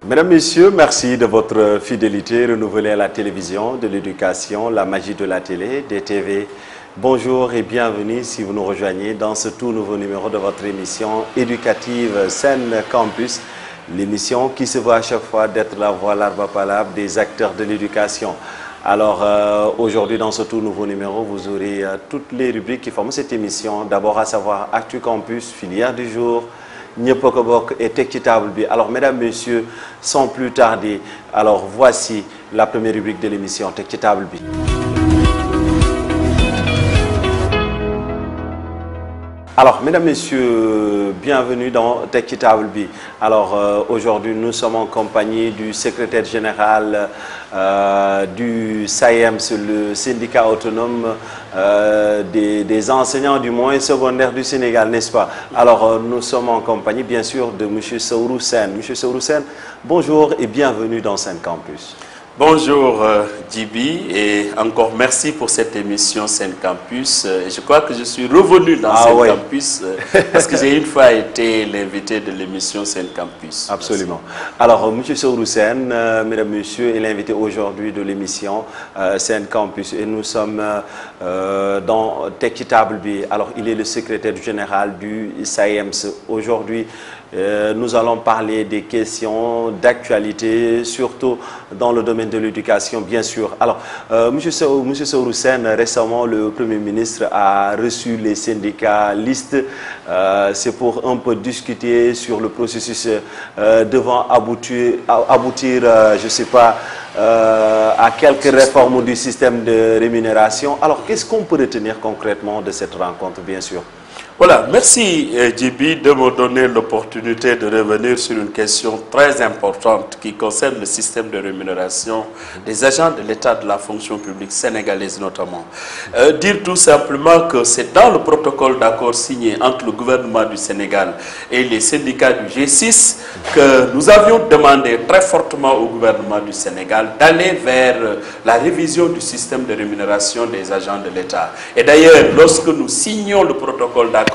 Mesdames, Messieurs, merci de votre fidélité renouvelée à la télévision, de l'éducation, la magie de la télé, des TV. Bonjour et bienvenue si vous nous rejoignez dans ce tout nouveau numéro de votre émission éducative Sen Campus, l'émission qui se voit à chaque fois d'être la voix l'arbre palable des acteurs de l'éducation. Alors aujourd'hui dans ce tout nouveau numéro, vous aurez toutes les rubriques qui forment cette émission. D'abord à savoir Actu Campus, filière du jour, Nyepokobok et Tekki Table Bi. Alors mesdames, messieurs, sans plus tarder, alors voici la première rubrique de l'émission Tekki Table Bi. Alors, mesdames, messieurs, bienvenue dans Tekki Table Bi. Alors, aujourd'hui, nous sommes en compagnie du secrétaire général du SAEMS, le syndicat autonome des enseignants du moyen secondaire du Sénégal, n'est-ce pas? Alors, nous sommes en compagnie, bien sûr, de M. Saourou Sène. M. Saourou Sène, bonjour et bienvenue dans Sen Campus. Bonjour Djibi et encore merci pour cette émission Sen Campus. Je crois que je suis revenu dans Sen Campus parce que j'ai une fois été l'invité de l'émission Sen Campus. Absolument. Merci. Alors M. Saourou Sène, mesdames, messieurs, est l'invité aujourd'hui de l'émission Sen Campus et nous sommes dans Tekki Table Bi. Alors il est le secrétaire général du SAEMS. Aujourd'hui, nous allons parler des questions d'actualité, surtout dans le domaine de l'éducation, bien sûr. Alors, M. Saourou Sène, récemment, le Premier ministre a reçu les syndicalistes. C'est pour un peu discuter sur le processus devant aboutir je ne sais pas, à quelques réformes du système de rémunération. Alors, qu'est-ce qu'on peut retenir concrètement de cette rencontre, bien sûr? Voilà, merci Djibi de me donner l'opportunité de revenir sur une question très importante qui concerne le système de rémunération des agents de l'État de la fonction publique sénégalaise notamment. Dire tout simplement que c'est dans le protocole d'accord signé entre le gouvernement du Sénégal et les syndicats du G6 que nous avions demandé très fortement au gouvernement du Sénégal d'aller vers la révision du système de rémunération des agents de l'État. Et d'ailleurs, lorsque nous signions le protocole d'accord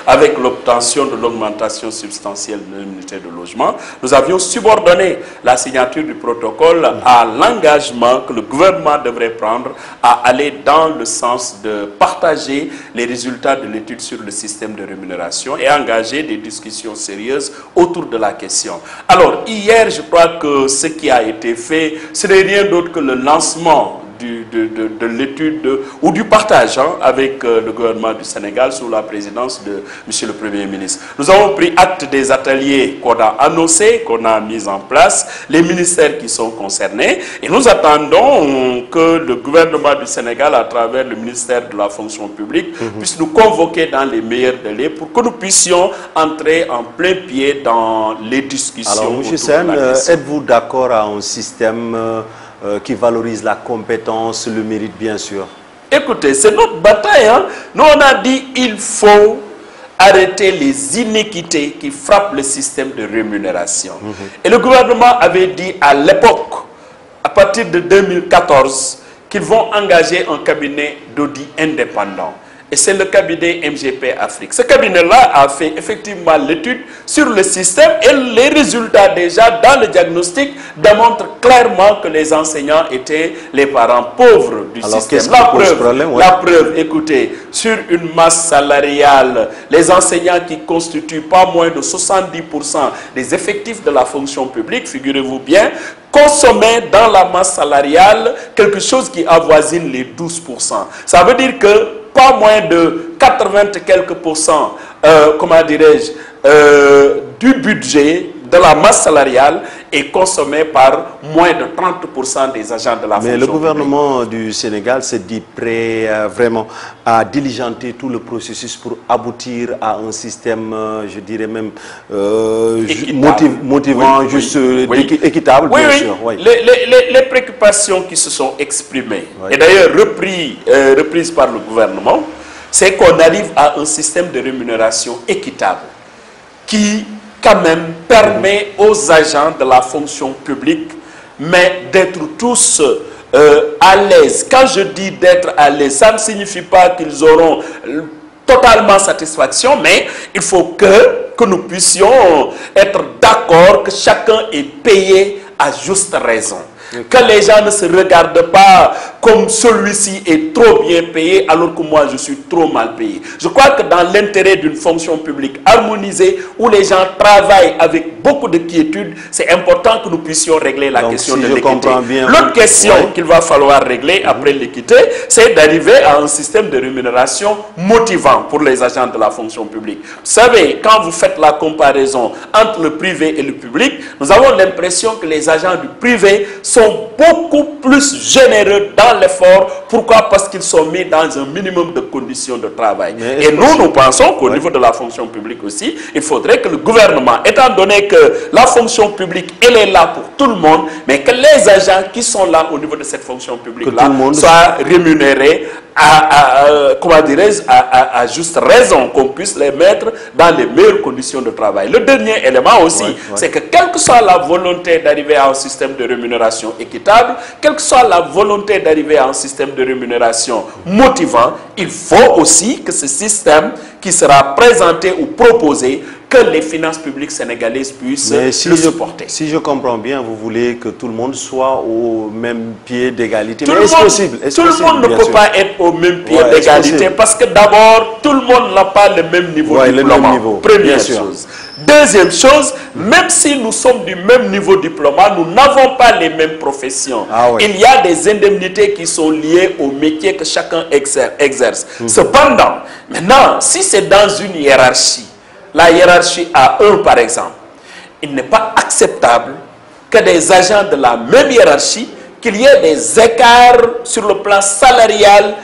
avec l'obtention de l'augmentation substantielle de l'unité de logement, nous avions subordonné la signature du protocole à l'engagement que le gouvernement devrait prendre à aller dans le sens de partager les résultats de l'étude sur le système de rémunération et engager des discussions sérieuses autour de la question. Alors, hier, je crois que ce qui a été fait, ce n'est rien d'autre que le lancement de l'étude ou du partage avec le gouvernement du Sénégal sous la présidence de M. le Premier ministre. Nous avons pris acte des ateliers qu'on a annoncés, qu'on a mis en place, les ministères qui sont concernés, et nous attendons que le gouvernement du Sénégal, à travers le ministère de la fonction publique, puisse nous convoquer dans les meilleurs délais pour que nous puissions entrer en plein pied dans les discussions. Alors, M. Sène, êtes-vous d'accord à un système qui valorise la compétence, le mérite, bien sûr? Écoutez, c'est notre bataille. Nous, on a dit qu'il faut arrêter les inéquités qui frappent le système de rémunération. Et le gouvernement avait dit à l'époque, à partir de 2014, qu'ils vont engager un cabinet d'audit indépendant. Et c'est le cabinet MGP Afrique. Ce cabinet-là a fait effectivement l'étude sur le système et les résultats déjà dans le diagnostic démontrent clairement que les enseignants étaient les parents pauvres du système. La preuve, écoutez, sur une masse salariale, les enseignants qui constituent pas moins de 70% des effectifs de la fonction publique, figurez-vous bien, consommaient dans la masse salariale quelque chose qui avoisine les 12%. Ça veut dire que pas moins de 80 et quelques pourcents, comment dirais-je, du budget de la masse salariale est consommé par moins de 30% des agents de la fonction publique. Mais le gouvernement du Sénégal s'est dit prêt vraiment à diligenter tout le processus pour aboutir à un système, je dirais même, motivant, juste équitable, bien sûr. Oui. Les préoccupations qui se sont exprimées, et d'ailleurs reprises par le gouvernement, c'est qu'on arrive à un système de rémunération équitable qui quand même permet aux agents de la fonction publique mais d'être tous à l'aise. Quand je dis d'être à l'aise, ça ne signifie pas qu'ils auront totalement satisfaction, mais il faut que nous puissions être d'accord que chacun est payé à juste raison. Que les gens ne se regardent pas comme celui-ci est trop bien payé alors que moi je suis trop mal payé. Je crois que dans l'intérêt d'une fonction publique harmonisée où les gens travaillent avec beaucoup de quiétude, c'est important que nous puissions régler la question de l'équité. L'autre question qu'il va falloir régler après l'équité, c'est d'arriver à un système de rémunération motivant pour les agents de la fonction publique. Vous savez, quand vous faites la comparaison entre le privé et le public, nous avons l'impression que les agents du privé sont beaucoup plus généreux dans l'effort. Pourquoi? Parce qu'ils sont mis dans un minimum de conditions de travail. Et nous pensons qu'au niveau de la fonction publique aussi, il faudrait que le gouvernement, étant donné que la fonction publique, elle est là pour tout le monde, mais que les agents qui sont là au niveau de cette fonction publique-là soient rémunérés à juste raison, qu'on puisse les mettre dans les meilleures conditions de travail. Le dernier élément aussi, c'est que quelle que soit la volonté d'arriver à un système de rémunération équitable, quelle que soit la volonté d'arriver à un système de rémunération motivant, il faut aussi que ce système qui sera présenté ou proposé, que les finances publiques sénégalaises puissent le supporter. Si je comprends bien, vous voulez que tout le monde soit au même pied d'égalité. Mais est-ce possible? Tout le monde ne peut pas être au même pied d'égalité parce que d'abord, tout le monde n'a pas le même niveau de diplôme. Première chose. Deuxième chose, même si nous sommes du même niveau diplôme, nous n'avons pas les mêmes professions. Il y a des indemnités qui sont liées au métier que chacun exerce. Cependant, maintenant, si c'est dans une hiérarchie, la hiérarchie A1 par exemple, il n'est pas acceptable que des agents de la même hiérarchie, qu'il y ait des écarts sur le plan salarial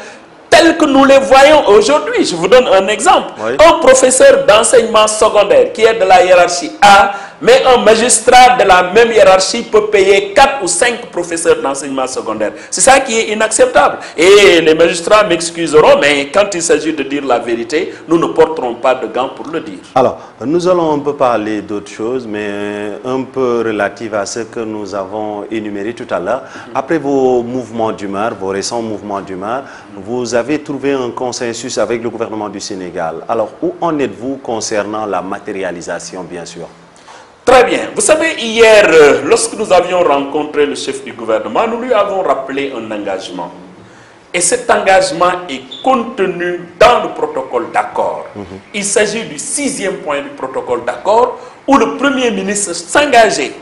tels que nous les voyons aujourd'hui. Je vous donne un exemple. Un professeur d'enseignement secondaire qui est de la hiérarchie A, mais un magistrat de la même hiérarchie peut payer 4 ou 5 professeurs d'enseignement secondaire. C'est ça qui est inacceptable. Et les magistrats m'excuseront, mais quand il s'agit de dire la vérité, nous ne porterons pas de gants pour le dire. Alors, nous allons un peu parler d'autres choses, mais un peu relatives à ce que nous avons énuméré tout à l'heure. Après vos mouvements d'humeur, vos récents mouvements d'humeur, vous avez trouvé un consensus avec le gouvernement du Sénégal. Alors, où en êtes-vous concernant la matérialisation, bien sûr? Très bien. Vous savez, hier, lorsque nous avions rencontré le chef du gouvernement, nous lui avons rappelé un engagement. Et cet engagement est contenu dans le protocole d'accord. Il s'agit du 6e point du protocole d'accord, où le Premier ministre s'engageait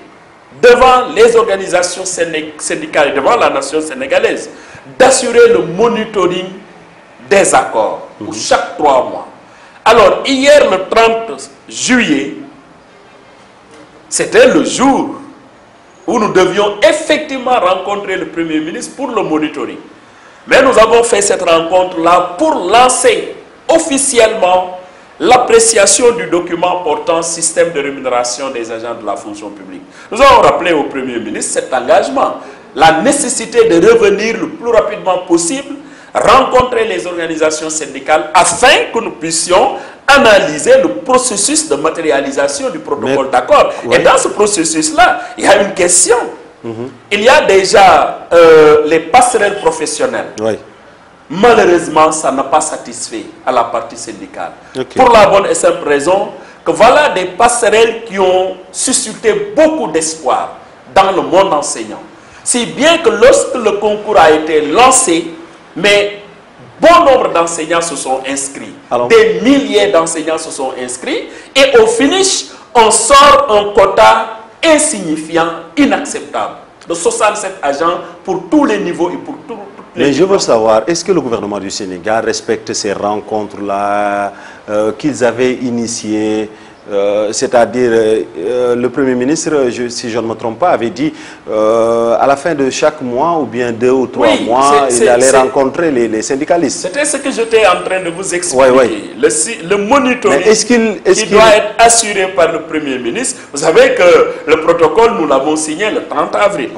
devant les organisations syndicales et devant la nation sénégalaise d'assurer le monitoring des accords pour chaque 3 mois. Alors, hier, le 30 juillet, c'était le jour où nous devions effectivement rencontrer le Premier ministre pour le monitoring. Mais nous avons fait cette rencontre-là pour lancer officiellement l'appréciation du document portant système de rémunération des agents de la fonction publique. Nous avons rappelé au Premier ministre cet engagement, la nécessité de revenir le plus rapidement possible, rencontrer les organisations syndicales afin que nous puissions analyser le processus de matérialisation du protocole d'accord. Et dans ce processus-là, il y a une question. Il y a déjà les passerelles professionnelles. Malheureusement, ça n'a pas satisfait à la partie syndicale. Pour la bonne et simple raison que voilà des passerelles qui ont suscité beaucoup d'espoir dans le monde enseignant. Si bien que lorsque le concours a été lancé, mais bon nombre d'enseignants se sont inscrits. Des milliers d'enseignants se sont inscrits. Et au finish, on sort un quota insignifiant, inacceptable, de 67 agents pour tous les niveaux et pour toutes les Mais je veux savoir, est-ce que le gouvernement du Sénégal respecte ces rencontres-là qu'ils avaient initiées? C'est-à-dire, le Premier ministre, si je ne me trompe pas, avait dit à la fin de chaque mois ou bien 2 ou 3 mois, il allait rencontrer les syndicalistes. C'était ce que j'étais en train de vous expliquer. Le monitoring qui doit être assuré par le Premier ministre. Vous savez que le protocole, nous l'avons signé le 30 avril.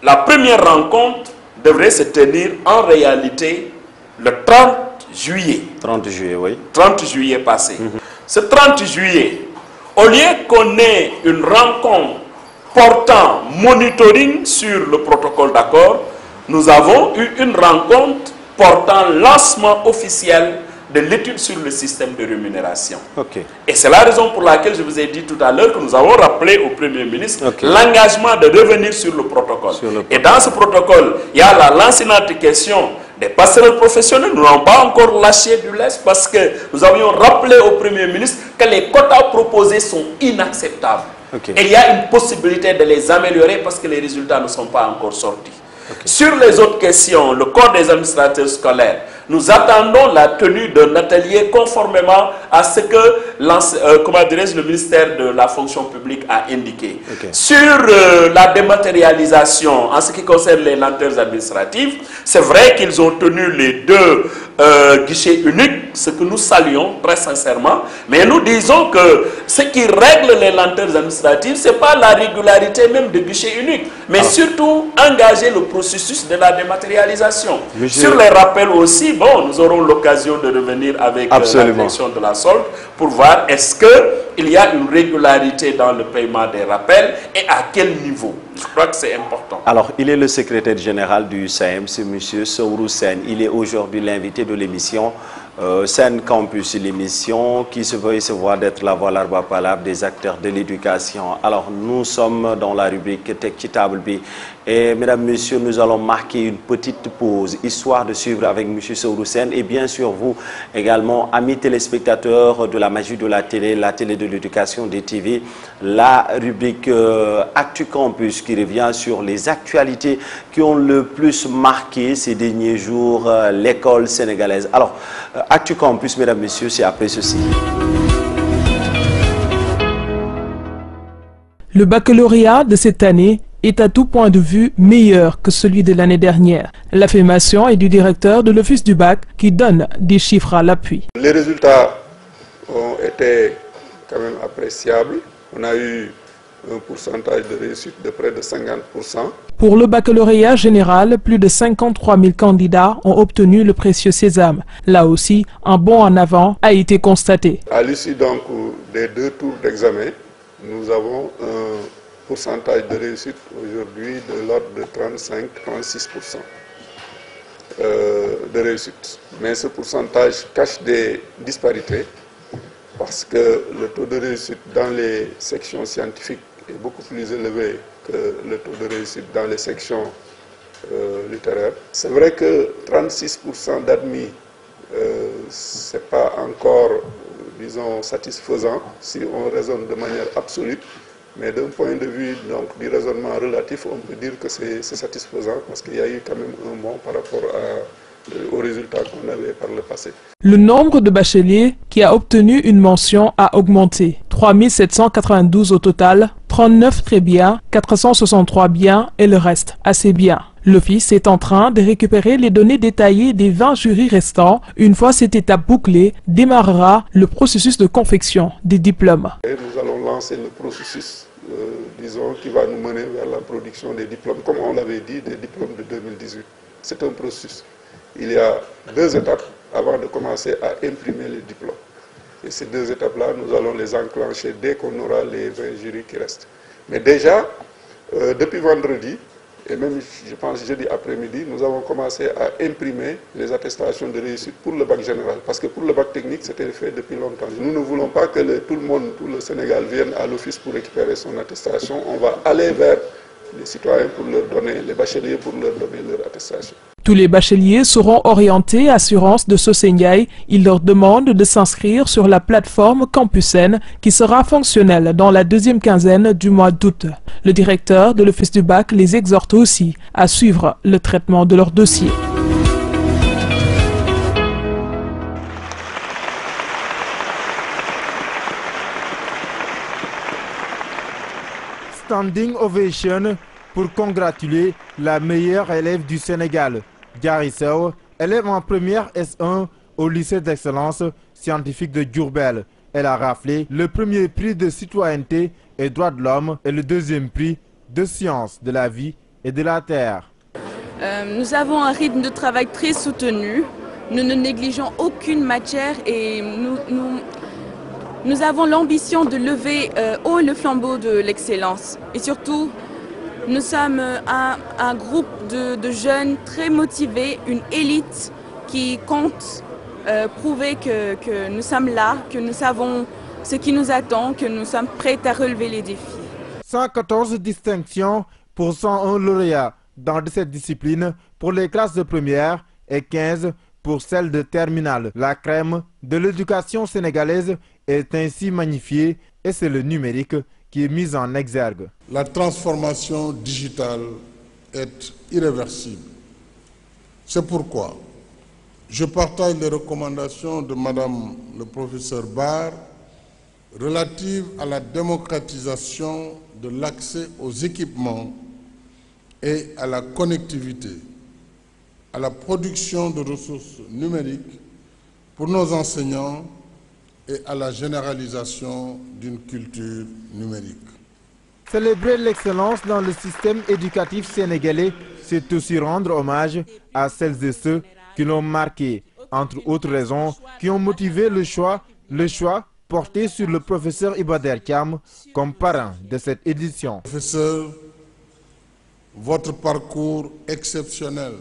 La première rencontre devrait se tenir en réalité le 30 juillet. 30 juillet, oui. 30 juillet passé. Ce 30 juillet, au lieu qu'on ait une rencontre portant monitoring sur le protocole d'accord, nous avons eu une rencontre portant lancement officiel de l'étude sur le système de rémunération. Okay. Et c'est la raison pour laquelle je vous ai dit tout à l'heure que nous avons rappelé au Premier ministre l'engagement de revenir sur le protocole. Et dans ce protocole, il y a la lancinante question des passerelles professionnelles. Nous n'avons pas encore lâché du lest parce que nous avions rappelé au Premier ministre que les quotas proposés sont inacceptables. Et il y a une possibilité de les améliorer parce que les résultats ne sont pas encore sortis. Sur les autres questions, le corps des administrateurs scolaires, nous attendons la tenue d'un atelier conformément à ce que le ministère de la fonction publique a indiqué. Sur la dématérialisation, en ce qui concerne les lenteurs administratives, c'est vrai qu'ils ont tenu les deux guichets uniques, ce que nous saluons très sincèrement, mais nous disons que ce qui règle les lenteurs administratives, ce n'est pas la régularité même de guichet unique, mais surtout engager le processus de la dématérialisation. Sur les rappels aussi, bon, nous aurons l'occasion de revenir avec la direction de la solde pour voir est-ce qu'il y a une régularité dans le paiement des rappels et à quel niveau. Je crois que c'est important. Alors, il est le secrétaire général du SAEM, c'est M. Sourou Sène. Il est aujourd'hui l'invité de l'émission Sen Campus, l'émission qui se veut se voir d'être la voix l'arba des acteurs de l'éducation. Alors, nous sommes dans la rubrique Tech ci Table bi. Et mesdames, messieurs, nous allons marquer une petite pause, histoire de suivre avec M. Sourou Sène et bien sûr vous également, amis téléspectateurs de la magie de la télé de l'éducation des TV, la rubrique Actu Campus qui revient sur les actualités qui ont le plus marqué ces derniers jours l'école sénégalaise. Alors, Actu Campus, mesdames, messieurs, c'est après ceci. Le baccalauréat de cette année est à tout point de vue meilleur que celui de l'année dernière. L'affirmation est du directeur de l'Office du bac qui donne des chiffres à l'appui. Les résultats ont été quand même appréciables. On a eu un pourcentage de réussite de près de 50%. Pour le baccalauréat général, plus de 53 000 candidats ont obtenu le précieux sésame. Là aussi, un bond en avant a été constaté. À l'issue donc des 2 tours d'examen, nous avons un pourcentage de réussite aujourd'hui de l'ordre de 35-36% de réussite. Mais ce pourcentage cache des disparités parce que le taux de réussite dans les sections scientifiques est beaucoup plus élevé que le taux de réussite dans les sections littéraires. C'est vrai que 36% d'admis, ce n'est pas encore, disons, satisfaisant si on raisonne de manière absolue. Mais d'un point de vue donc, du raisonnement relatif, on peut dire que c'est satisfaisant parce qu'il y a eu quand même un bond par rapport aux résultats qu'on avait par le passé. Le nombre de bacheliers qui a obtenu une mention a augmenté. 3 792 au total, 39 très bien, 463 bien et le reste assez bien. L'Office est en train de récupérer les données détaillées des 20 jurys restants. Une fois cette étape bouclée, démarrera le processus de confection des diplômes. Et nous allons lancer le processus, disons, qui va nous mener vers la production des diplômes, comme on l'avait dit, des diplômes de 2018. C'est un processus. Il y a 2 étapes avant de commencer à imprimer les diplômes. Et ces 2 étapes-là, nous allons les enclencher dès qu'on aura les 20 jurys qui restent. Mais déjà, depuis vendredi, et même, je pense, jeudi après-midi, nous avons commencé à imprimer les attestations de réussite pour le bac général. Parce que pour le bac technique, c'était fait depuis longtemps. Nous ne voulons pas que tout le monde, tout le Sénégal vienne à l'office pour récupérer son attestation. On va aller vers les citoyens pour leur donner, les bacheliers pour leur donner leur attestation. Tous les bacheliers seront orientés assurance de Sosengay. Il leur demande de s'inscrire sur la plateforme Campusen qui sera fonctionnelle dans la 2e quinzaine du mois d'août. Le directeur de l'Office du bac les exhorte aussi à suivre le traitement de leur dossier. Standing ovation pour congratuler la meilleure élève du Sénégal, Diary Sow, élève en première S1 au lycée d'excellence scientifique de Diourbel. Elle a raflé le premier prix de citoyenneté et droits de l'homme et le 2e prix de sciences de la vie et de la terre. Nous avons un rythme de travail très soutenu. Nous ne négligeons aucune matière et nous avons l'ambition de lever haut le flambeau de l'excellence. Et surtout, nous sommes un groupe de jeunes très motivés, une élite qui compte prouver que nous sommes là, que nous savons ce qui nous attend, que nous sommes prêts à relever les défis. 114 distinctions pour 101 lauréats dans 17 disciplines pour les classes de première et 15 pour celles de terminale. La crème de l'éducation sénégalaise est ainsi magnifiée et c'est le numérique qui est mis en exergue. La transformation digitale est irréversible. C'est pourquoi je partage les recommandations de Madame le professeur Barre relatives à la démocratisation de l'accès aux équipements et à la connectivité, à la production de ressources numériques pour nos enseignants et à la généralisation d'une culture numérique. Célébrer l'excellence dans le système éducatif sénégalais, c'est aussi rendre hommage à celles et ceux qui l'ont marqué, entre autres raisons qui ont motivé le choix porté sur le professeur Iba Der Thiam comme parrain de cette édition. Professeur, votre parcours exceptionnel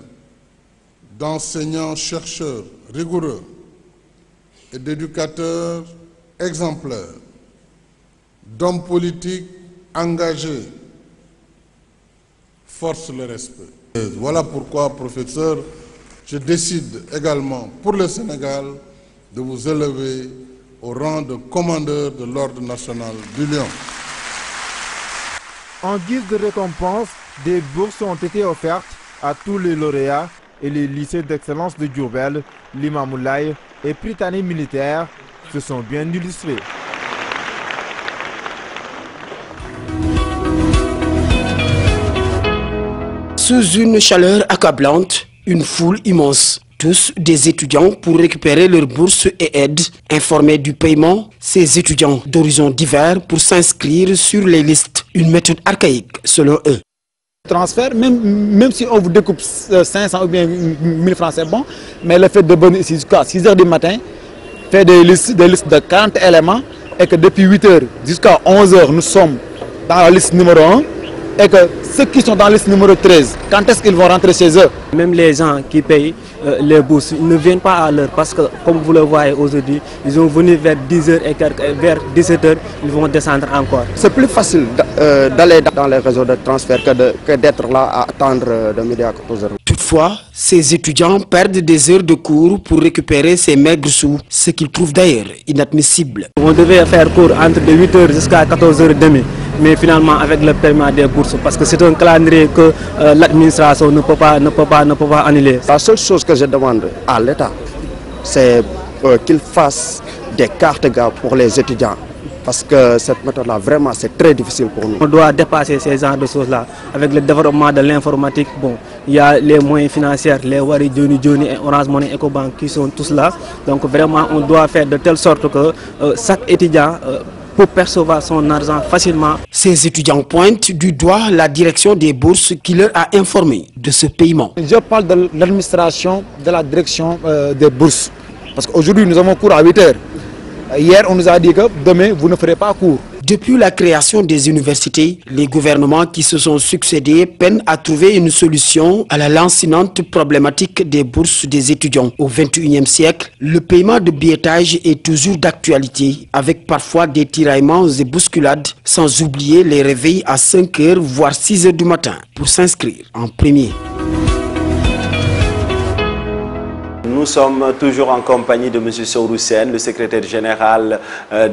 d'enseignant-chercheur rigoureux et d'éducateur exemplaire, d'homme politique engagé, force le respect. Et voilà pourquoi, professeur, je décide également pour le Sénégal de vous élever au rang de commandeur de l'Ordre national du Lion. En guise de récompense, des bourses ont été offertes à tous les lauréats et les lycées d'excellence de Diourbel, Limamoulaye et Prytanée militaire se sont bien illustrés. Sous une chaleur accablante, une foule immense, tous des étudiants pour récupérer leurs bourses et aides. Informés du paiement, ces étudiants d'horizons divers pour s'inscrire sur les listes. Une méthode archaïque selon eux. Transfert, même si on vous découpe 500 ou bien 1000 francs, c'est bon. Mais le fait de venir ici jusqu'à 6 h du matin, faire des listes de 40 éléments et que depuis 8 h jusqu'à 11 h, nous sommes dans la liste numéro 1. Et que ceux qui sont dans la liste numéro 13, quand est-ce qu'ils vont rentrer chez eux? Même les gens qui payent les bourses, ils ne viennent pas à l'heure parce que, comme vous le voyez aujourd'hui, ils ont venu vers 10 h et vers 17 h, ils vont descendre encore. C'est plus facile d'aller dans les réseaux de transfert que d'être là à attendre de midi à 14 h. Toutefois, ces étudiants perdent des heures de cours pour récupérer ces maigres sous, ce qu'ils trouvent d'ailleurs inadmissible. On devait faire cours entre 8 h jusqu'à 14 h 30. Mais finalement avec le paiement des bourses, parce que c'est un calendrier que l'administration ne peut pas annuler. La seule chose que je demande à l'État, c'est qu'il fasse des cartes pour les étudiants. Parce que cette méthode-là, vraiment, c'est très difficile pour nous. On doit dépasser ces genres de choses-là. Avec le développement de l'informatique, bon, il y a les moyens financiers, les Wari, Johnny et Orange Money, EcoBank qui sont tous là. Donc vraiment, on doit faire de telle sorte que chaque étudiant pour percevoir son argent facilement. Ces étudiants pointent du doigt la direction des bourses qui leur a informé de ce paiement. Je parle de l'administration de la direction des bourses. Parce qu'aujourd'hui, nous avons cours à 8 h. Hier, on nous a dit que demain, vous ne ferez pas cours. Depuis la création des universités, les gouvernements qui se sont succédés peinent à trouver une solution à la lancinante problématique des bourses des étudiants. Au XXIe siècle, le paiement de billettage est toujours d'actualité, avec parfois des tiraillements et bousculades, sans oublier les réveils à 5 h voire 6 h du matin pour s'inscrire en premier. Nous sommes toujours en compagnie de M. Saourou Sène, le secrétaire général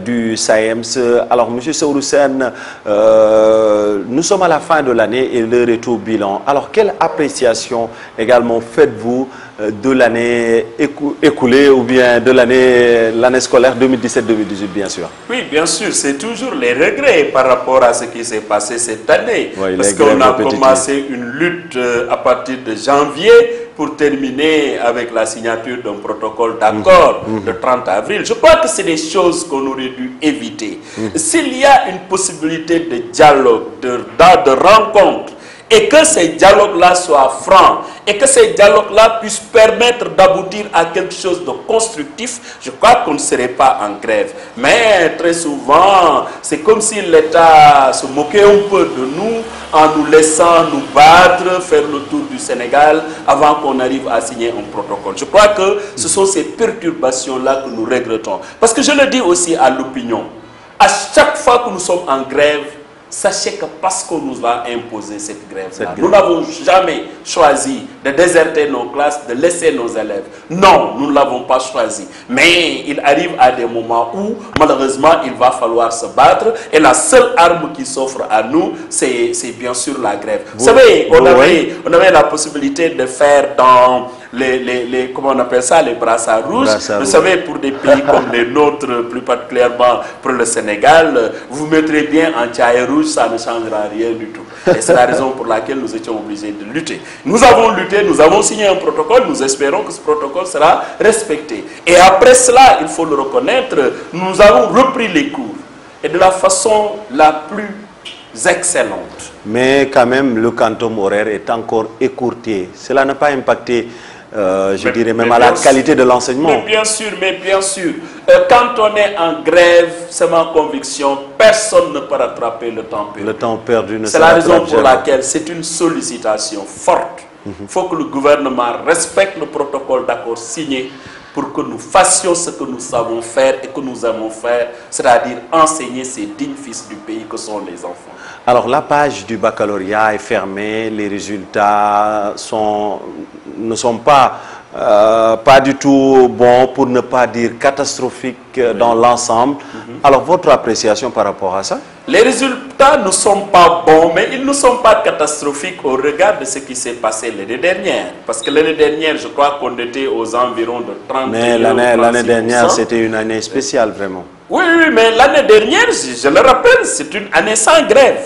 du SAEMS. Alors, M. Saourou Sène, nous sommes à la fin de l'année et l'heure est au bilan. Alors, quelle appréciation également faites-vous de l'année écoulée ou bien de l'année scolaire 2017-2018, bien sûr? Oui, bien sûr, c'est toujours les regrets par rapport à ce qui s'est passé cette année. Oui, parce qu'on a commencé une lutte à partir de janvier pour terminer avec la signature d'un protocole d'accord le 30 avril. Je crois que c'est des choses qu'on aurait dû éviter. S'il y a une possibilité de dialogue, de rencontre, et que ces dialogues-là soient francs, et que ces dialogues-là puissent permettre d'aboutir à quelque chose de constructif, je crois qu'on ne serait pas en grève. Mais très souvent, c'est comme si l'État se moquait un peu de nous en nous laissant nous battre, faire le tour du Sénégal avant qu'on arrive à signer un protocole. Je crois que ce sont ces perturbations-là que nous regrettons. Parce que je le dis aussi à l'opinion, à chaque fois que nous sommes en grève, sachez que parce qu'on nous a imposé cette grève-là, nous n'avons jamais choisi de déserter nos classes, de laisser nos élèves. Non, nous ne l'avons pas choisi. Mais il arrive à des moments où, malheureusement, il va falloir se battre. Et la seule arme qui s'offre à nous, c'est bien sûr la grève. Vous savez, on avait la possibilité de faire dans comment on appelle ça, les brassards rouges. Vous savez, pour des pays comme les nôtres, plus particulièrement pour le Sénégal, vous mettrez bien en tchaï rouge, ça ne changera rien du tout. Et c'est la raison pour laquelle nous étions obligés de lutter. Nous avons lutté, nous avons signé un protocole, nous espérons que ce protocole sera respecté. Et après cela, il faut le reconnaître, nous avons repris les cours. Et de la façon la plus excellente. Mais quand même, le quantum horaire est encore écourté. Cela n'a pas impacté, je dirais même à la qualité de l'enseignement. Mais bien sûr. Quand on est en grève, c'est ma conviction, personne ne peut rattraper le temps perdu. Le temps perdu ne C'est la raison pour laquelle c'est une sollicitation forte. Il faut que le gouvernement respecte le protocole d'accord signé pour que nous fassions ce que nous savons faire et que nous aimons faire, c'est-à-dire enseigner ces dignes fils du pays que sont les enfants. Alors la page du baccalauréat est fermée, les résultats ne sont pas du tout bons, pour ne pas dire catastrophiques dans l'ensemble. Alors votre appréciation par rapport à ça? Les résultats ne sont pas bons, mais ils ne sont pas catastrophiques au regard de ce qui s'est passé l'année dernière. Parce que l'année dernière, je crois qu'on était aux environs de 30%. Mais l'année dernière, c'était une année spéciale, vraiment. Oui, mais l'année dernière, je le rappelle, c'est une année sans grève.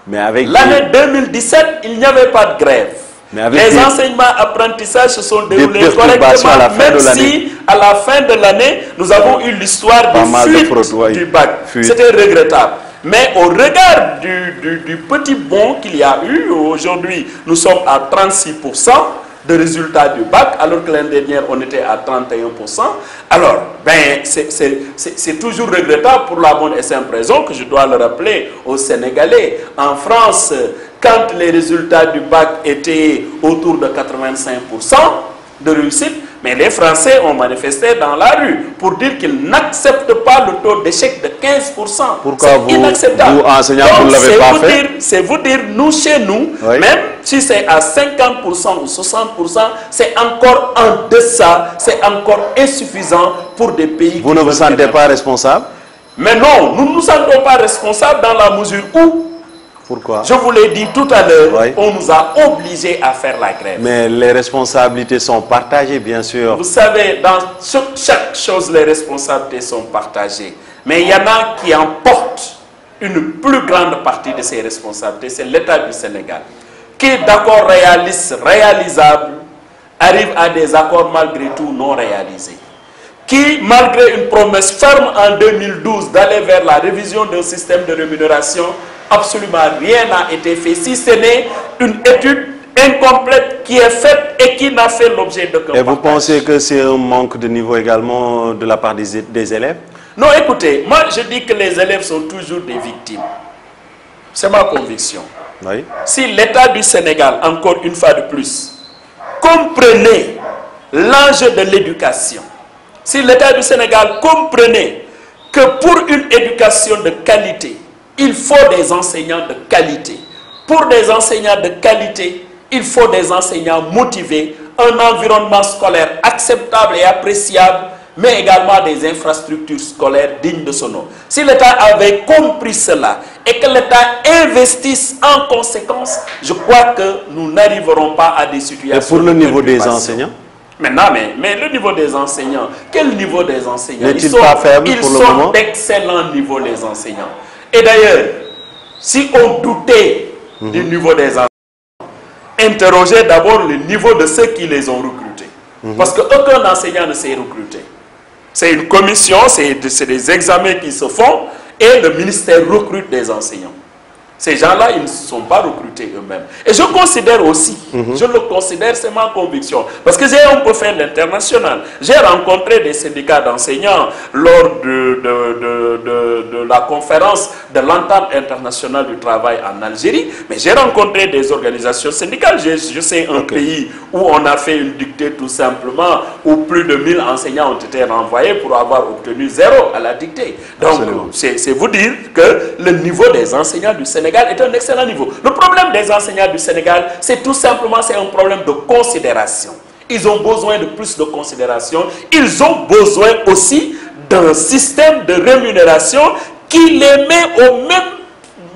Mais avec l'année 2017, il n'y avait pas de grève. Les enseignements apprentissages se sont déroulés correctement, même si à la fin de l'année, nous avons eu l'histoire de fuite du bac. C'était regrettable. Mais au regard du petit bond qu'il y a eu, aujourd'hui, nous sommes à 36% de résultats du bac, alors que l'année dernière, on était à 31%. Alors, c'est toujours regrettable pour la bonne et simple raison que je dois le rappeler aux Sénégalais. En France, quand les résultats du bac étaient autour de 85% de réussite, mais les Français ont manifesté dans la rue pour dire qu'ils n'acceptent pas le taux d'échec de 15%. Pourquoi vous, enseignants, vous ne l'avez pas fait? C'est vous dire, nous, chez nous, même si c'est à 50% ou 60%, c'est encore en deçà, c'est encore insuffisant pour des pays... Vous ne vous sentez pas responsable? Mais non, nous ne nous sentons pas responsables dans la mesure où... Pourquoi? Je vous l'ai dit tout à l'heure, on nous a obligés à faire la grève. Mais les responsabilités sont partagées, bien sûr. Vous savez, dans chaque chose, les responsabilités sont partagées. Mais il y en a qui emportent une plus grande partie de ces responsabilités. C'est l'État du Sénégal, qui, d'accord, réalisable, arrive à des accords malgré tout non réalisés. Qui, malgré une promesse ferme en 2012 d'aller vers la révision d'un système de rémunération, absolument rien n'a été fait, si ce n'est une étude incomplète qui est faite et qui n'a fait l'objet d'aucun partage. Et vous pensez que c'est un manque de niveau également de la part des élèves? Non, écoutez, moi je dis que les élèves sont toujours des victimes. C'est ma conviction. Oui. Si l'État du Sénégal, encore une fois de plus, comprenait l'enjeu de l'éducation, si l'État du Sénégal comprenait que pour une éducation de qualité, il faut des enseignants de qualité. Pour des enseignants de qualité, il faut des enseignants motivés, un environnement scolaire acceptable et appréciable, mais également des infrastructures scolaires dignes de son nom. Si l'État avait compris cela et que l'État investisse en conséquence, je crois que nous n'arriverons pas à des situations... Et pour le niveau des enseignants? Maintenant, mais le niveau des enseignants, quel niveau des enseignants? Ils sont d'excellents niveaux, les enseignants. Et d'ailleurs, si on doutait du niveau des enseignants, interrogez d'abord le niveau de ceux qui les ont recrutés. Parce qu'aucun enseignant ne s'est recruté. C'est une commission, c'est des examens qui se font et le ministère recrute des enseignants. Ces gens-là, ils ne sont pas recrutés eux-mêmes. Et je considère aussi, je le considère, c'est ma conviction, parce que j'ai un peu fait l'international. J'ai rencontré des syndicats d'enseignants lors de la conférence de l'entente internationale du travail en Algérie, mais j'ai rencontré des organisations syndicales. Je sais un pays où on a fait une dictée tout simplement, où plus de 1000 enseignants ont été renvoyés pour avoir obtenu 0 à la dictée. Donc, c'est vous dire que le niveau des enseignants du Sénégal est un excellent niveau. Le problème des enseignants du Sénégal, c'est tout simplement un problème de considération. Ils ont besoin de plus de considération. Ils ont besoin aussi d'un système de rémunération qui les met au même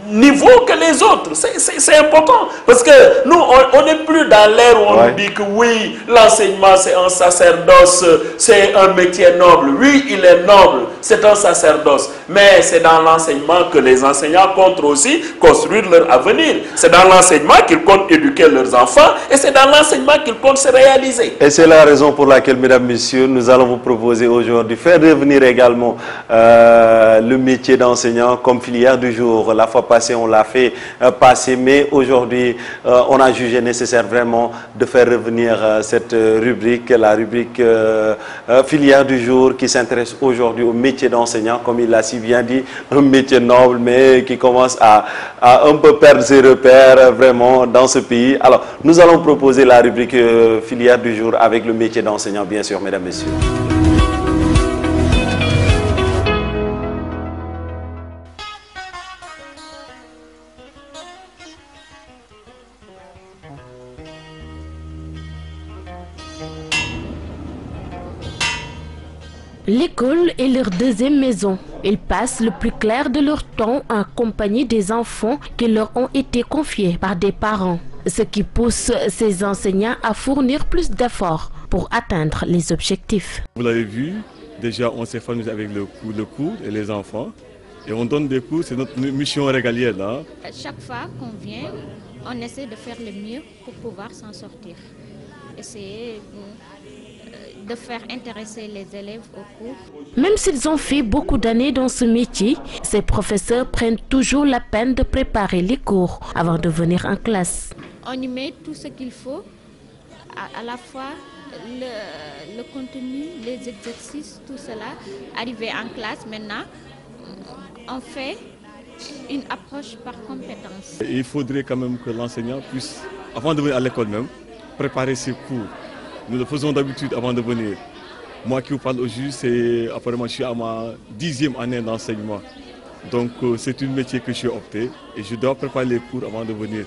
niveau que les autres. C'est important. Parce que nous, on n'est plus dans l'ère où on nous dit que oui, l'enseignement c'est un sacerdoce, c'est un métier noble. Oui, il est noble, c'est un sacerdoce. Mais c'est dans l'enseignement que les enseignants comptent aussi construire leur avenir. C'est dans l'enseignement qu'ils comptent éduquer leurs enfants et c'est dans l'enseignement qu'ils comptent se réaliser. Et c'est la raison pour laquelle, mesdames, messieurs, nous allons vous proposer aujourd'hui de faire revenir également le métier d'enseignant comme filière du jour. La fois passée, on l'a fait passer, mais aujourd'hui, on a jugé nécessaire vraiment de faire revenir cette rubrique, la rubrique filière du jour qui s'intéresse aujourd'hui au métier d'enseignant, comme il l'a si bien dit, un métier noble, mais qui commence à un peu perdre ses repères vraiment dans ce pays. Alors, nous allons proposer la rubrique filière du jour avec le métier d'enseignant, bien sûr, mesdames, messieurs. L'école est leur deuxième maison. Ils passent le plus clair de leur temps en compagnie des enfants qui leur ont été confiés par des parents, ce qui pousse ces enseignants à fournir plus d'efforts pour atteindre les objectifs. Vous l'avez vu, déjà on s'est familiarisé avec le cours et les enfants et on donne des cours, c'est notre mission régalienne. Là. Chaque fois qu'on vient, on essaie de faire le mieux pour pouvoir s'en sortir. Essayer de faire intéresser les élèves au cours. Même s'ils ont fait beaucoup d'années dans ce métier, ces professeurs prennent toujours la peine de préparer les cours avant de venir en classe. On y met tout ce qu'il faut, à la fois le contenu, les exercices, tout cela. Arrivé en classe, maintenant, on fait une approche par compétence. Il faudrait quand même que l'enseignant puisse, avant de venir à l'école même, préparer ses cours. Nous le faisons d'habitude avant de venir. Moi qui vous parle aujourd'hui, apparemment je suis à ma 10e année d'enseignement. Donc c'est un métier que j'ai opté et je dois préparer les cours avant de venir.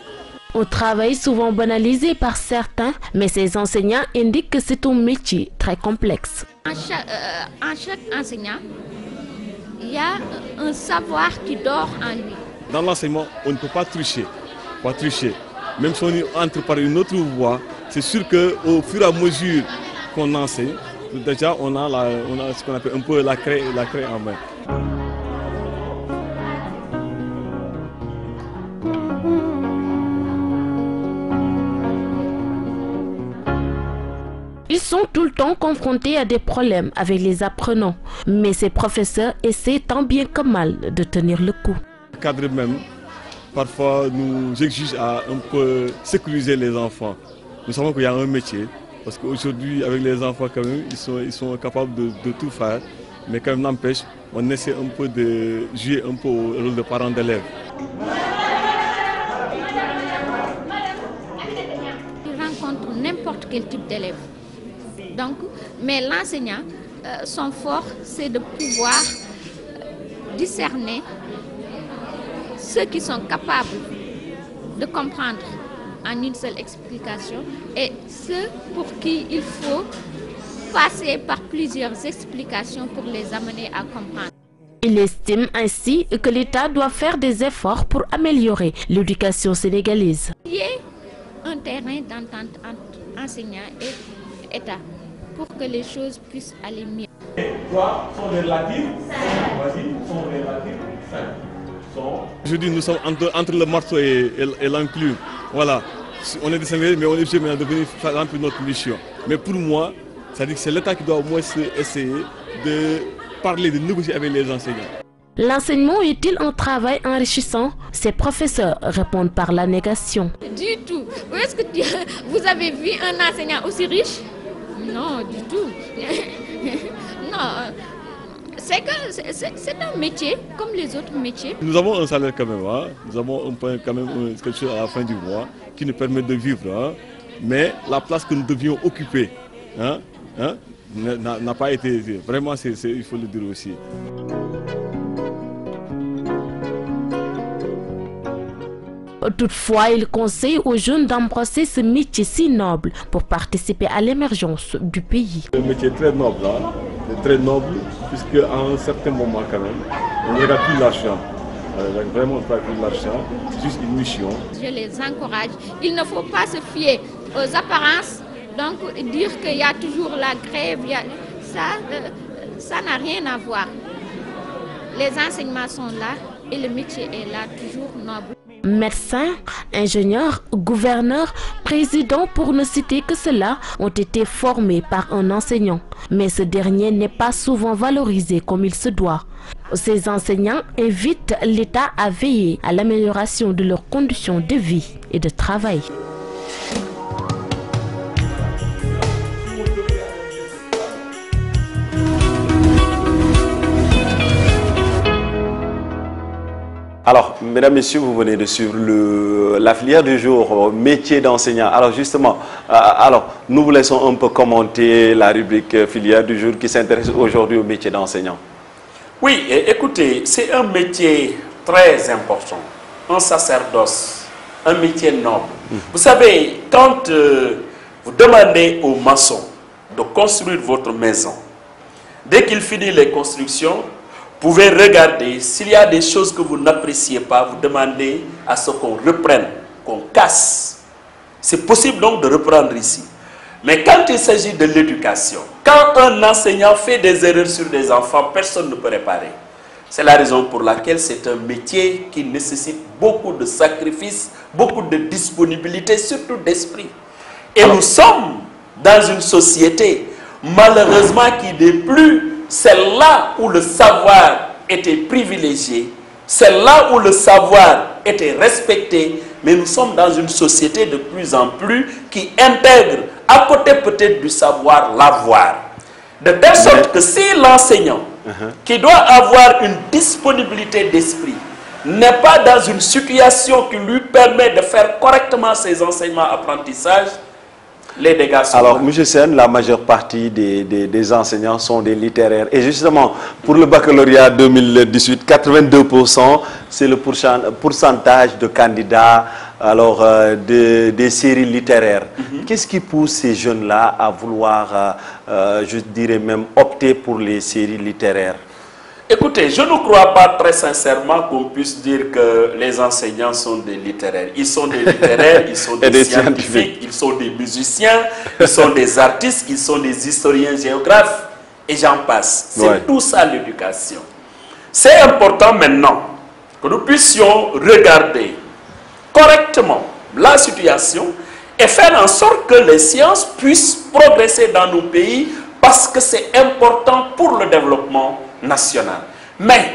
Un travail souvent banalisé par certains, mais ces enseignants indiquent que c'est un métier très complexe. En chaque enseignant, il y a un savoir qui dort en lui. Dans l'enseignement, on ne peut pas tricher. Même si on entre par une autre voie, c'est sûr qu'au fur et à mesure qu'on enseigne, déjà on a ce qu'on appelle un peu la craie en main. Ils sont tout le temps confrontés à des problèmes avec les apprenants, mais ces professeurs essaient tant bien que mal de tenir le coup. Le cadre même, parfois nous exige à un peu sécuriser les enfants. Nous savons qu'il y a un métier, parce qu'aujourd'hui avec les enfants quand même, ils sont capables de tout faire, mais quand même n'empêche, on essaie un peu de jouer un peu au rôle de parent d'élève. Ils rencontrent n'importe quel type d'élève. Donc, mais l'enseignant, son fort, c'est de pouvoir discerner ceux qui sont capables de comprendre en une seule explication et ceux pour qui il faut passer par plusieurs explications pour les amener à comprendre. Il estime ainsi que l'État doit faire des efforts pour améliorer l'éducation sénégalaise. Il y a un terrain d'entente entre enseignants et État pour que les choses puissent aller mieux. Quoi sont relatives? Vas-y, sont relatives. Aujourd'hui, nous sommes entre le marteau et l'enclume. Voilà. On est des Sénégalais, mais on est obligé maintenant de venir faire remplir notre mission. Mais pour moi, ça dit que c'est l'État qui doit au moins essayer de parler, de négocier avec les enseignants. L'enseignement est-il un travail enrichissant? Ces professeurs répondent par la négation. Du tout. Est-ce que vous avez vu un enseignant aussi riche? Non, du tout. Non. C'est un métier comme les autres métiers. Nous avons un salaire quand même, hein? Nous avons quand même quelque chose à la fin du mois qui nous permet de vivre. Hein? Mais la place que nous devions occuper n'a pas été... Vraiment, il faut le dire aussi. Toutefois, il conseille aux jeunes d'embrasser ce métier si noble pour participer à l'émergence du pays. Un métier très noble, hein? Très noble, puisque à un certain moment quand même, on n'aura plus l'argent. Vraiment, on n'aura plus l'argent, c'est juste une mission. Je les encourage. Il ne faut pas se fier aux apparences, donc dire qu'il y a toujours la grève, ça n'a rien à voir. Les enseignements sont là et le métier est là, toujours noble. Médecins, ingénieurs, gouverneurs, présidents, pour ne citer que cela, ont été formés par un enseignant. Mais ce dernier n'est pas souvent valorisé comme il se doit. Ces enseignants invitent l'État à veiller à l'amélioration de leurs conditions de vie et de travail. Alors, mesdames, messieurs, vous venez de suivre la filière du jour, métier d'enseignant. Alors justement, nous vous laissons un peu commenter la rubrique filière du jour qui s'intéresse aujourd'hui au métier d'enseignant. Oui, écoutez, c'est un métier très important, un sacerdoce, un métier noble. Vous savez, quand vous demandez aux maçons de construire votre maison, dès qu'il finit les constructions, vous pouvez regarder, s'il y a des choses que vous n'appréciez pas, vous demandez à ce qu'on reprenne, qu'on casse. C'est possible donc de reprendre ici. Mais quand il s'agit de l'éducation, quand un enseignant fait des erreurs sur des enfants, personne ne peut réparer. C'est la raison pour laquelle c'est un métier qui nécessite beaucoup de sacrifices, beaucoup de disponibilité, surtout d'esprit. Et nous sommes dans une société, malheureusement, qui n'est plus celle-là où le savoir était privilégié, celle-là où le savoir était respecté, mais nous sommes dans une société de plus en plus qui intègre, à côté peut-être du savoir, l'avoir. De telle sorte que si l'enseignant, qui doit avoir une disponibilité d'esprit, n'est pas dans une situation qui lui permet de faire correctement ses enseignements apprentissages, les dégâts sont Alors, M. Sène, la majeure partie des enseignants sont des littéraires. Et justement, pour le baccalauréat 2018, 82%, c'est le pourcentage de candidats des séries littéraires. Qu'est-ce qui pousse ces jeunes-là à vouloir, je dirais même, opter pour les séries littéraires? Écoutez, je ne crois pas très sincèrement qu'on puisse dire que les enseignants sont des littéraires. Ils sont des littéraires, ils sont des scientifiques, ils sont des musiciens, ils sont des artistes, ils sont des historiens géographes, et j'en passe. C'est tout ça l'éducation. C'est important maintenant que nous puissions regarder correctement la situation et faire en sorte que les sciences puissent progresser dans nos pays parce que c'est important pour le développement national. Mais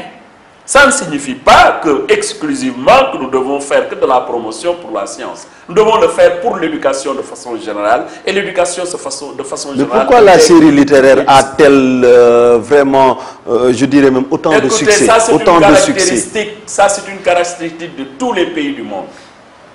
ça ne signifie pas que exclusivement que nous devons faire que de la promotion pour la science. Nous devons le faire pour l'éducation de façon générale et l'éducation de façon générale. Mais pourquoi la série littéraire a-t-elle vraiment, je dirais même, autant de succès? Ça c'est une caractéristique de tous les pays du monde.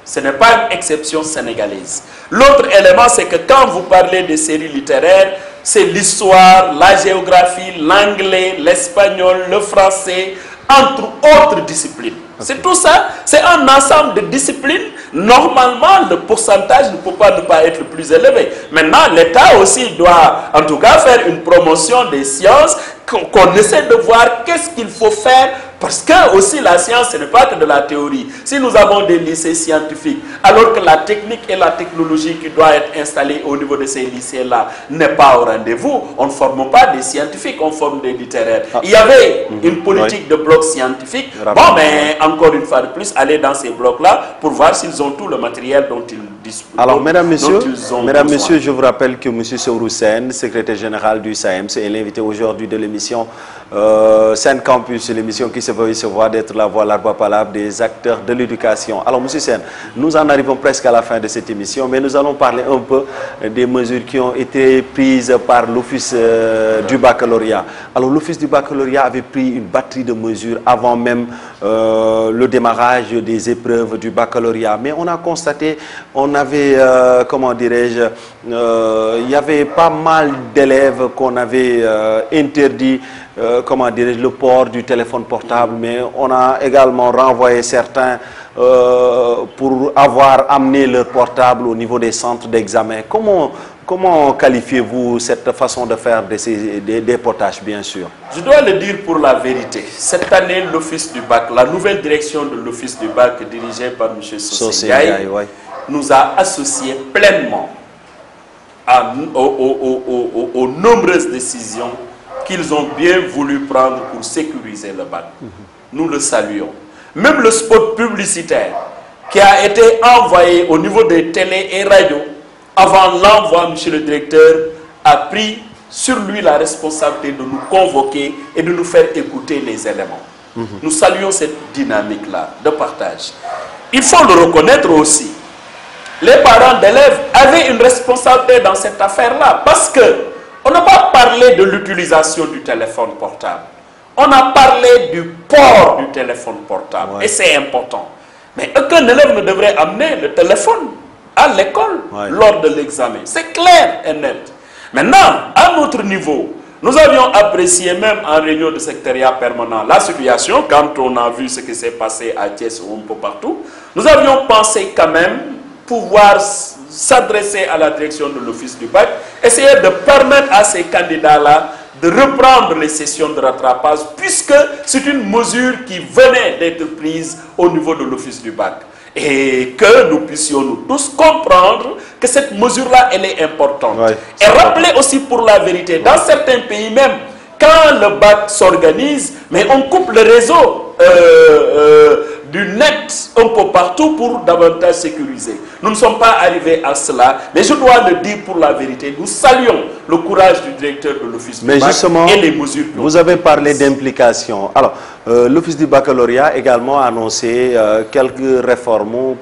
Ce n'est pas une exception sénégalaise. L'autre élément, c'est que quand vous parlez de séries littéraires, c'est l'histoire, la géographie, l'anglais, l'espagnol, le français, entre autres disciplines. C'est tout ça, c'est un ensemble de disciplines. Normalement, le pourcentage ne peut pas ne pas être plus élevé. Maintenant, l'État aussi doit, en tout cas, faire une promotion des sciences, qu'on essaie de voir qu'est-ce qu'il faut faire. Parce que aussi la science, ce n'est pas que de la théorie. Si nous avons des lycées scientifiques, alors que la technique et la technologie qui doit être installée au niveau de ces lycées-là n'est pas au rendez-vous, on ne forme pas des scientifiques, on forme des littéraires. Il y avait une politique de blocs scientifiques. Bon, mais encore une fois de plus, aller dans ces blocs-là pour voir s'ils ont tout le matériel dont ils disposent. Alors, mesdames, messieurs, je vous rappelle que M. Seourou Sène, secrétaire général du SAEMS, est l'invité aujourd'hui de l'émission Sen Campus, l'émission qui se voit d'être la voix, l'arbre palable des acteurs de l'éducation. Alors, M. Sen, nous en arrivons presque à la fin de cette émission, mais nous allons parler un peu des mesures qui ont été prises par l'Office du baccalauréat. Alors, l'Office du baccalauréat avait pris une batterie de mesures avant même le démarrage des épreuves du baccalauréat. Mais on a constaté, on avait, comment dirais-je, il y avait pas mal d'élèves qu'on avait interdit, comment dirais-je, le port du téléphone portable, mais on a également renvoyé certains pour avoir amené leur portable au niveau des centres d'examen. Comment qualifiez-vous cette façon de faire des portages, bien sûr? Je dois le dire pour la vérité. Cette année, l'Office du bac, la nouvelle direction de l'Office du bac dirigée par M. Sosé Ndiaye, nous a associés pleinement aux nombreuses décisions qu'ils ont bien voulu prendre pour sécuriser le bac. Nous le saluons. Même le spot publicitaire qui a été envoyé au niveau des télés et radios, avant l'envoi, M. le directeur a pris sur lui la responsabilité de nous convoquer et de nous faire écouter les éléments. Nous saluons cette dynamique-là de partage. Il faut le reconnaître aussi. Les parents d'élèves avaient une responsabilité dans cette affaire-là parce qu'on n'a pas parlé de l'utilisation du téléphone portable. On a parlé du port du téléphone portable et c'est important. Mais aucun élève ne devrait amener le téléphone à l'école lors de l'examen. C'est clair et net. Maintenant, à notre niveau, nous avions apprécié même en réunion de secrétariat permanent la situation quand on a vu ce qui s'est passé à Thiès ou un peu partout. Nous avions pensé quand même pouvoir s'adresser à la direction de l'Office du bac, essayer de permettre à ces candidats-là de reprendre les sessions de rattrapage puisque c'est une mesure qui venait d'être prise au niveau de l'Office du bac. Et que nous puissions nous tous comprendre que cette mesure-là, elle est importante. Et rappeler aussi pour la vérité, dans certains pays même, quand le bac s'organise, mais on coupe le réseau du net un peu partout pour davantage sécuriser. Nous ne sommes pas arrivés à cela, mais je dois le dire pour la vérité, nous saluons le courage du directeur de l'Office du bac et les mesures. Vous avez parlé d'implication. Alors, l'Office du baccalauréat a également annoncé quelques réformes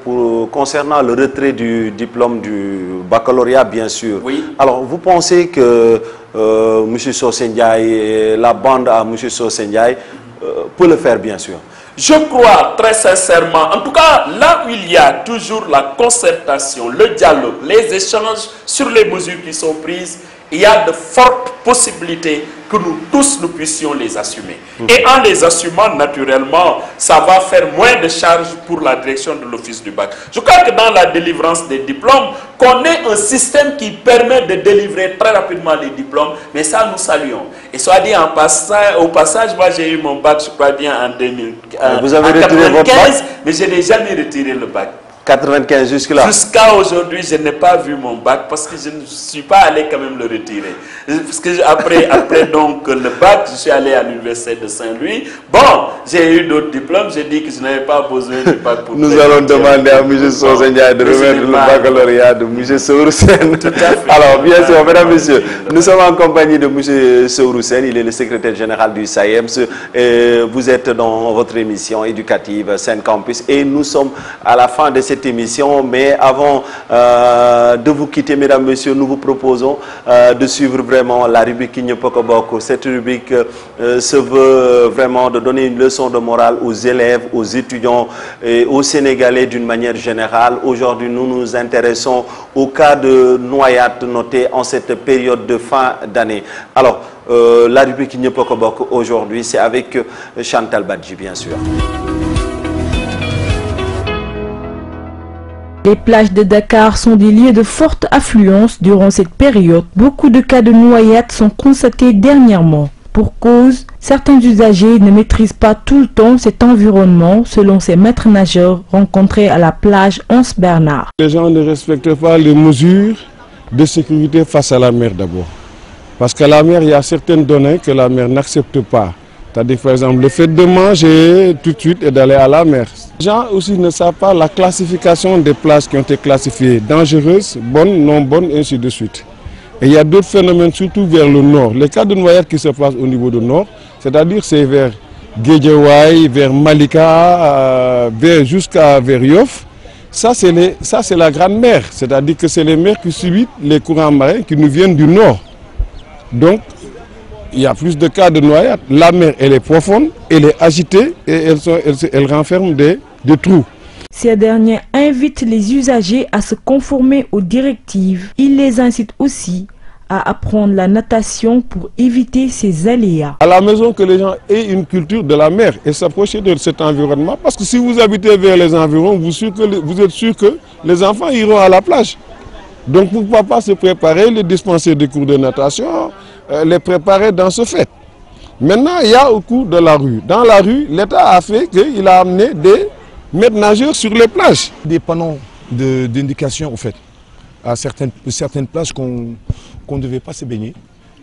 concernant le retrait du diplôme du baccalauréat, bien sûr. Alors, vous pensez que M. Sosé Ndiaye et la bande à M. Sosé Ndiaye peut le faire, bien sûr? Je crois très sincèrement, en tout cas là où il y a toujours la concertation, le dialogue, les échanges sur les mesures qui sont prises, il y a de fortes possibilités que nous tous nous puissions les assumer. Et en les assumant naturellement, ça va faire moins de charges pour la direction de l'Office du bac. Je crois que dans la délivrance des diplômes, qu'on ait un système qui permet de délivrer très rapidement les diplômes, mais ça nous saluons. Et soit dit au passage, moi j'ai eu mon bac, je crois bien en 2015, vous avez retiré votre bac? Mais je n'ai jamais retiré le bac. 95 jusque-là. Jusqu'à aujourd'hui, je n'ai pas vu mon bac parce que je ne suis pas allé quand même le retirer. Parce que après donc le bac, je suis allé à l'université de Saint-Louis. Bon, j'ai eu d'autres diplômes, j'ai dit que je n'avais pas besoin du bac pour... Nous allons demander à M. Sosé Ndiaye de remettre le baccalauréat de M. Sourou Sène. Alors, bien sûr, mesdames, messieurs, nous sommes en compagnie de M. Sourou Sène, il est le secrétaire général du SAEMS. Vous êtes dans votre émission éducative Sen Campus et nous sommes à la fin de cette émission, mais avant de vous quitter, mesdames, messieurs, nous vous proposons de suivre vraiment la rubrique Kinyopokoboko. Cette rubrique se veut vraiment de donner une leçon de morale aux élèves, aux étudiants et aux Sénégalais d'une manière générale. Aujourd'hui, nous nous intéressons au cas de noyade noté en cette période de fin d'année. Alors, la rubrique Kinyopokoboko aujourd'hui, c'est avec Chantal Badji, bien sûr. Les plages de Dakar sont des lieux de forte affluence durant cette période. Beaucoup de cas de noyade sont constatés dernièrement. Pour cause, certains usagers ne maîtrisent pas tout le temps cet environnement, selon ces maîtres nageurs rencontrés à la plage Anse Bernard. Les gens ne respectent pas les mesures de sécurité face à la mer d'abord. Parce qu'à la mer, il y a certaines données que la mer n'accepte pas. C'est-à-dire, par exemple, le fait de manger tout de suite et d'aller à la mer. Les gens aussi ne savent pas la classification des plages qui ont été classifiées dangereuses, bonnes, non bonnes, et ainsi de suite. Et il y a d'autres phénomènes, surtout vers le nord. Les cas de noyade qui se passent au niveau du nord, C'est-à-dire c'est vers Guédiawaye, vers Malika, vers Yoff. Ça c'est la grande mer, c'est-à-dire que c'est les mers qui subissent les courants marins qui nous viennent du nord. Donc il y a plus de cas de noyade. La mer elle est profonde, elle est agitée et elle renferme des trous. Ces derniers invitent les usagers à se conformer aux directives. Ils les incitent aussi à apprendre la natation pour éviter ces aléas. À la maison, que les gens aient une culture de la mer et s'approcher de cet environnement. Parce que si vous habitez vers les environs, vous êtes sûr que les enfants iront à la plage. Donc pourquoi pas se préparer, les dispenser des cours de natation, les préparer dans ce fait. Maintenant, il y a au cours de la rue. Dans la rue, l'État a fait qu'il a amené des maîtres nageurs sur les plages. Des panneaux d'indication, au fait, à certaines plages qu'on ne devait pas se baigner.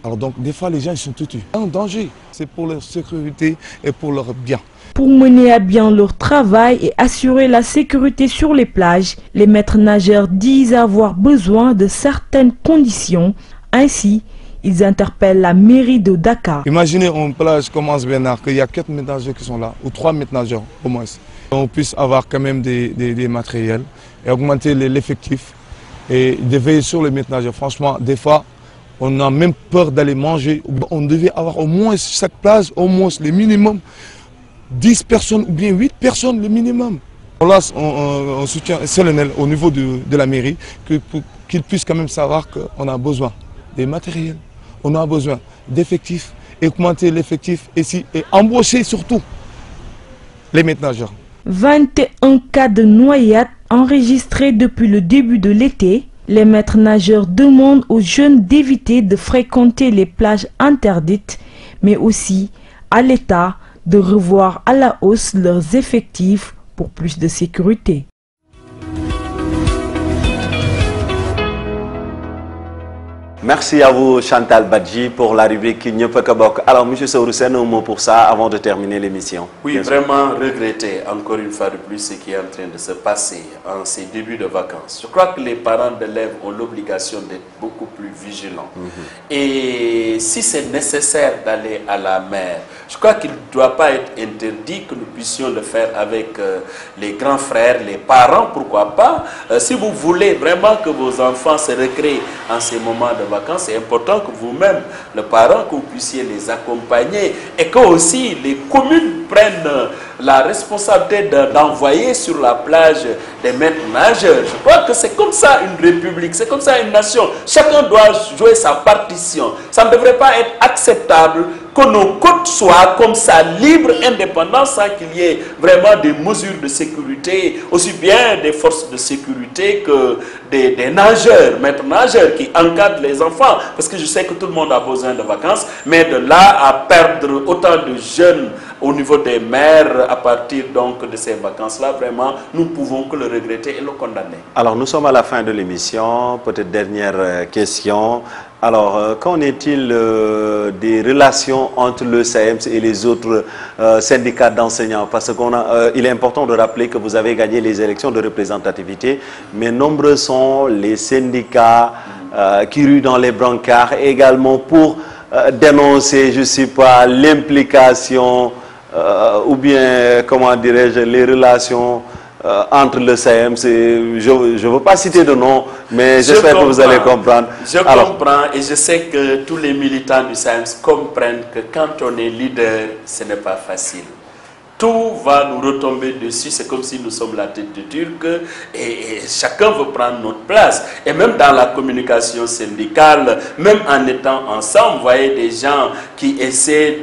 Alors donc, des fois, les gens ils sont tués. En danger, c'est pour leur sécurité et pour leur bien. Pour mener à bien leur travail et assurer la sécurité sur les plages, les maîtres nageurs disent avoir besoin de certaines conditions. Ainsi, ils interpellent la mairie de Dakar. Imaginez une plage comme Anse Bernard, qu'il y a 4 maîtres nageurs qui sont là, ou 3 maîtres nageurs au moins. On puisse avoir quand même des matériels et augmenter l'effectif et de veiller sur les maîtres nageurs. Franchement, des fois, on a même peur d'aller manger. On devait avoir au moins chaque plage, au moins le minimum 10 personnes ou bien 8 personnes le minimum. On lance un soutien solennel au niveau de la mairie qu'ils puissent quand même savoir qu'on a besoin des matériels, on a besoin d'effectifs, augmenter l'effectif et embaucher surtout les maîtres nageurs. 21 cas de noyade enregistrés depuis le début de l'été. Les maîtres nageurs demandent aux jeunes d'éviter de fréquenter les plages interdites, mais aussi à l'État de revoir à la hausse leurs effectifs pour plus de sécurité. Merci à vous Chantal Badji pour la rubrique Ñëpp a Bokk. Alors M. Saourou Sène, un mot pour ça avant de terminer l'émission. Oui, vraiment regretter encore une fois de plus ce qui est en train de se passer en ces débuts de vacances. Je crois que les parents d'élèves ont l'obligation d'être beaucoup plus vigilants. Et si c'est nécessaire d'aller à la mer, je crois qu'il ne doit pas être interdit que nous puissions le faire avec les grands frères, les parents, pourquoi pas. Si vous voulez vraiment que vos enfants se récréent en ces moments de vacances, c'est important que vous-même, le parent, que vous puissiez les accompagner et que aussi les communes prennent la responsabilité d'envoyer sur la plage des maîtres nageurs. Je crois que c'est comme ça une république, c'est comme ça une nation. Chacun doit jouer sa partition. Ça ne devrait pas être acceptable que nos côtes soient comme ça, libres, indépendants, sans qu'il y ait vraiment des mesures de sécurité, aussi bien des forces de sécurité que des nageurs, maîtres nageurs qui encadrent les enfants. Parce que je sais que tout le monde a besoin de vacances, mais de là à perdre autant de jeunes au niveau des mers à partir donc de ces vacances-là, vraiment, nous ne pouvons que le regretter et le condamner. Alors, nous sommes à la fin de l'émission. Peut-être dernière question. Alors, qu'en est-il des relations entre le SAEMS et les autres syndicats d'enseignants? Parce qu'il est important de rappeler que vous avez gagné les élections de représentativité, mais nombreux sont les syndicats qui ruent dans les brancards également pour dénoncer, je ne sais pas, l'implication ou bien, comment dirais-je, les relations entre le SAEMS et je ne veux pas citer de nom, mais j'espère que vous allez comprendre. Je comprends et je sais que tous les militants du SAEMS comprennent que quand on est leader, ce n'est pas facile. Tout va nous retomber dessus, c'est comme si nous sommes la tête de Turc et chacun veut prendre notre place. Et même dans la communication syndicale, même en étant ensemble, vous voyez des gens qui essaient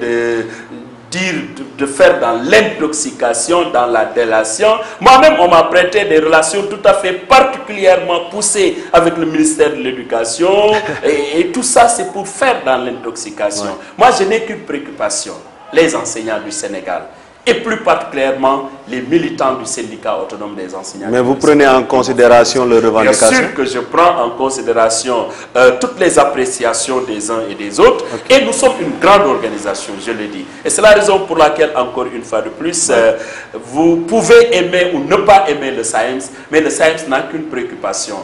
de faire dans l'intoxication, dans la délation. Moi-même, on m'a prêté des relations tout à fait particulièrement poussées avec le ministère de l'Éducation. Et tout ça, c'est pour faire dans l'intoxication. Ouais. Moi, je n'ai qu'une préoccupation, les enseignants du Sénégal. Et plus particulièrement les militants du syndicat autonome des enseignants. Mais vous prenez en considération leurs revendications? Bien sûr que je prends en considération toutes les appréciations des uns et des autres. Okay. Et nous sommes une grande organisation, je le dis. Et c'est la raison pour laquelle, encore une fois de plus, vous pouvez aimer ou ne pas aimer le SAEMS, mais le SAEMS n'a qu'une préoccupation.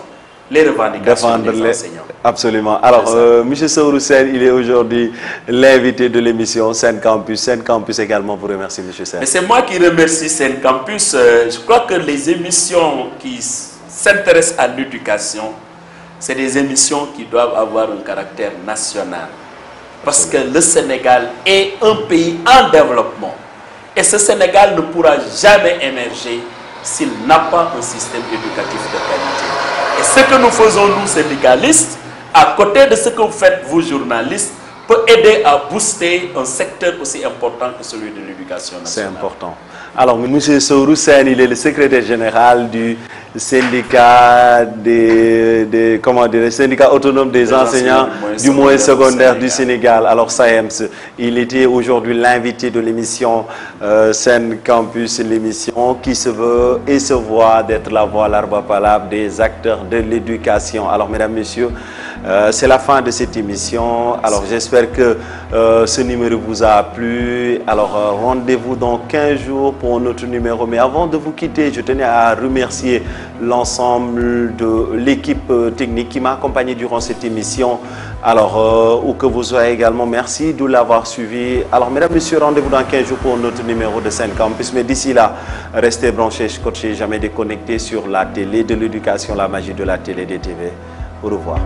les revendications des enseignants. Absolument. Alors, M. Saourou Sène, il est aujourd'hui l'invité de l'émission Sen Campus. Sen Campus également vous remercie, M. Sène. C'est moi qui remercie Sen Campus. Je crois que les émissions qui s'intéressent à l'éducation, c'est des émissions qui doivent avoir un caractère national. Parce que le Sénégal est un pays en développement. Et ce Sénégal ne pourra jamais émerger s'il n'a pas un système éducatif de qualité. Et ce que nous faisons, nous, syndicalistes, à côté de ce que vous faites, vous, journalistes, peut aider à booster un secteur aussi important que celui de l'éducation nationale. C'est important. Alors, M. Saourou Sène, il est le secrétaire général du syndicat syndicat autonome des enseignants du moyen secondaire du Sénégal. Alors, SAEMS, il était aujourd'hui l'invité de l'émission Sen Campus, l'émission qui se veut et se voit d'être la voix, l'arbre palable des acteurs de l'éducation. Alors, mesdames, messieurs, c'est la fin de cette émission. Alors, j'espère que ce numéro vous a plu. Alors, rendez-vous dans 15 jours pour un autre numéro. Mais avant de vous quitter, je tenais à remercier l'ensemble de l'équipe technique qui m'a accompagné durant cette émission. Alors, où que vous soyez également, merci de l'avoir suivi. Alors, mesdames, messieurs, rendez-vous dans 15 jours pour un autre numéro de Sen Campus. Mais d'ici là, restez branchés, scotchés, jamais déconnectés sur la télé de l'éducation, la magie de la télé des TV. Au revoir.